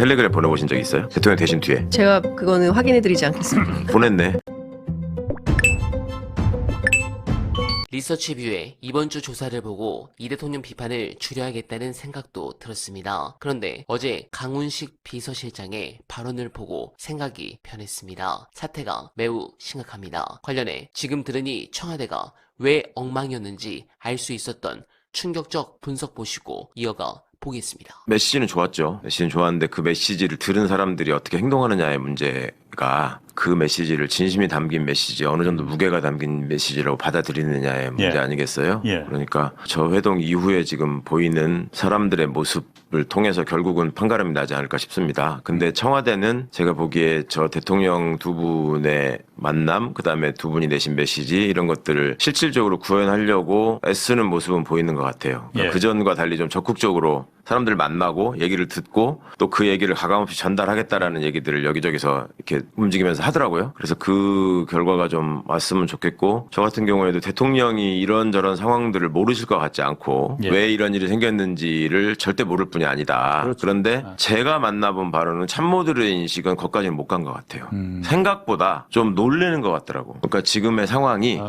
텔레그램 보내보신 적 있어요? 대통령 되신 뒤에. 제가 그거는 확인해드리지 않겠습니다. 보냈네. 리서치뷰에 이번 주 조사를 보고 이 대통령 비판을 줄여야겠다는 생각도 들었습니다. 그런데 어제 강훈식 비서실장의 발언을 보고 생각이 변했습니다. 사태가 매우 심각합니다. 관련해 지금 들으니 청와대가 왜 엉망이었는지 알 수 있었던 충격적 분석 보시고 이어가 보겠습니다. 메시지는 좋았죠. 메시지는 좋았는데 그 메시지를 들은 사람들이 어떻게 행동하느냐의 문제가, 그 메시지를 진심이 담긴 메시지, 어느 정도 무게가 담긴 메시지라고 받아들이느냐의 문제 아니겠어요? 그러니까 저 회동 이후에 지금 보이는 사람들의 모습을 통해서 결국은 판가름이 나지 않을까 싶습니다. 근데 청와대는 제가 보기에 저 대통령 두 분의 만남, 그다음에 두 분이 내신 메시지, 이런 것들을 실질적으로 구현하려고 애쓰는 모습은 보이는 것 같아요. 그러니까 그전과 달리 좀 적극적으로 사람들 만나고 얘기를 듣고 또 그 얘기를 가감없이 전달하겠다라는 얘기들을 여기저기서 이렇게 움직이면서 하더라고요. 그래서 그 결과가 좀 왔으면 좋겠고, 저 같은 경우에도 대통령이 이런저런 상황들을 모르실 것 같지 않고 왜 이런 일이 생겼는지를 절대 모를 뿐이 아니다. 그런데 제가 만나본 바로는 참모들의 인식은 거기까지는 못 간 것 같아요. 생각보다 좀 놀래는 것 같더라고. 그러니까 지금의 상황이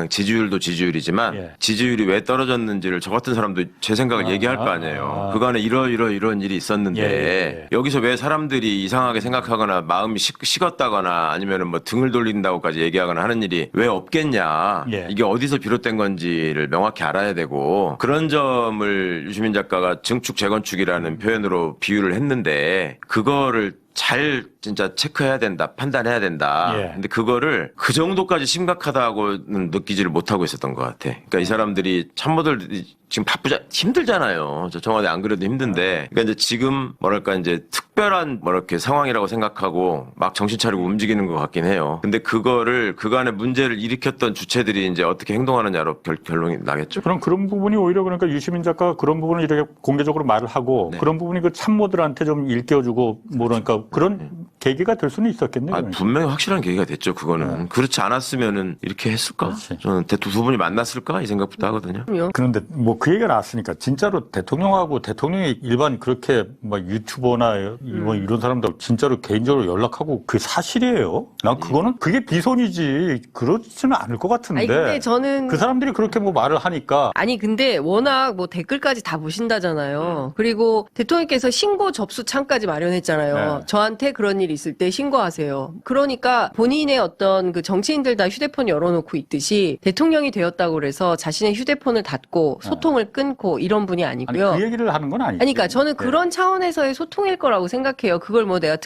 지지율도 지지율이지만 지지율이 왜 떨어졌는지를 저 같은 사람도 제 생각을 얘기할 거 아니에요. 그간에 이런 일이 있었는데 여기서 왜 사람들이 이상하게 생각하거나 마음이 식었다거나 아니면 뭐 등을 돌린다고까지 얘기하거나 하는 일이 왜 없겠냐. 이게 어디서 비롯된 건지를 명확히 알아야 되고, 그런 점을 유시민 작가가 증축 재건축이라는 표현으로 비유를 했는데 그거를 잘 진짜 체크해야 된다, 판단해야 된다. 근데 그거를 그 정도까지 심각하다고는 느끼지를 못하고 있었던 것 같아. 그러니까 이 사람들이 참모들이 지금 힘들잖아요. 저 청와대 안 그래도 힘든데. 그러니까 이제 지금 뭐랄까 이제 특별한 이렇게 상황이라고 생각하고 막 정신 차리고 움직이는 것 같긴 해요. 근데 그거를 그간의 문제를 일으켰던 주체들이 이제 어떻게 행동하느냐로 결론이 나겠죠. 그럼 그런 부분이 오히려 그러니까 유시민 작가가 그런 부분을 이렇게 공개적으로 말을 하고 그런 부분이 그 참모들한테 좀 일깨워주고 뭐 그러니까 그런 계기가 될 수는 있었겠네요. 그러니까. 분명히 확실한 계기가 됐죠. 그거는. 그렇지 않았으면은 이렇게 했을까? 저는 두 분이 만났을까? 이 생각부터 하거든요. 그런데 뭐 그 얘기가 나왔으니까 진짜로 대통령하고 대통령이 일반 그렇게 막 유튜버나 이런 사람들 진짜로 개인적으로 연락하고 그게 사실이에요? 난 그거는 그게 비손이지 그렇지는 않을 것 같은데. 아니 근데 저는 그 사람들이 그렇게 뭐 말을 하니까. 아니 근데 워낙 뭐 댓글까지 다 보신다잖아요. 그리고 대통령께서 신고 접수 창까지 마련했잖아요. 저한테 그런 일 있을 때 신고하세요. 그러니까 본인의 어떤 그 정치인들 다 휴대폰 열어놓고 있듯이 대통령이 되었다고 그래서 자신의 휴대폰을 닫고 소통을 끊고 이런 분이 아니고요. 아니, 그 얘기를 하는 건 아니죠. 아니, 그러니까 저는 그런 차원에서의 소통일 거라고 생각해요. 그걸 뭐 내가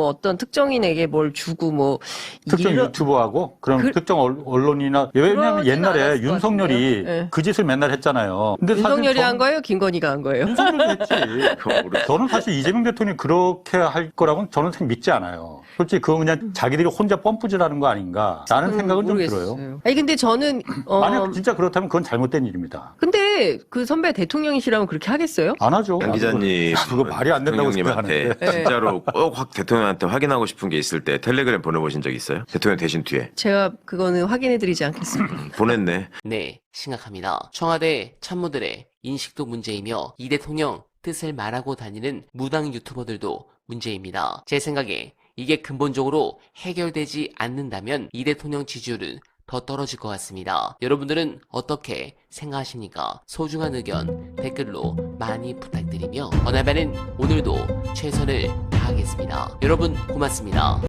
어떤 특정인에게 뭘 주고 뭐 특정 유튜버하고 그럼 특정 언론이나 왜냐하면 옛날에 윤석열이 그 짓을 맨날 했잖아요. 근데 윤석열이 한 거예요? 김건희가 한 거예요? 윤석열이 했지. 저는 사실 이재명 대통령이 그렇게 할 거라고는 저는 믿지 않아요. 솔직히 그건 그냥 자기들이 혼자 펌프질하는 거 아닌가 라는 생각은 모르겠어요. 좀 들어요. 아니 근데 저는 만약 진짜 그렇다면 그건 잘못된 일입니다. 근데 그 선배 대통령이시라면 그렇게 하겠어요? 안 하죠. 양 기자님, 그거 말이 안 된다고 대통령님한테 생각하는데. 진짜로 꼭 대통령한테 확인하고 싶은 게 있을 때 텔레그램 보내보신 적 있어요? 대통령 되신 뒤에. 제가 그거는 확인해드리지 않겠습니다. 보냈네. 네, 심각합니다. 청와대 참모들의 인식도 문제이며 이 대통령 뜻을 말하고 다니는 무당 유튜버들도 문제입니다. 제 생각에 이게 근본적으로 해결되지 않는다면 이 대통령 지지율은 더 떨어질 것 같습니다. 여러분들은 어떻게 생각하십니까? 소중한 의견 댓글로 많이 부탁드리며 어나바는 오늘도 최선을 다하겠습니다. 여러분 고맙습니다.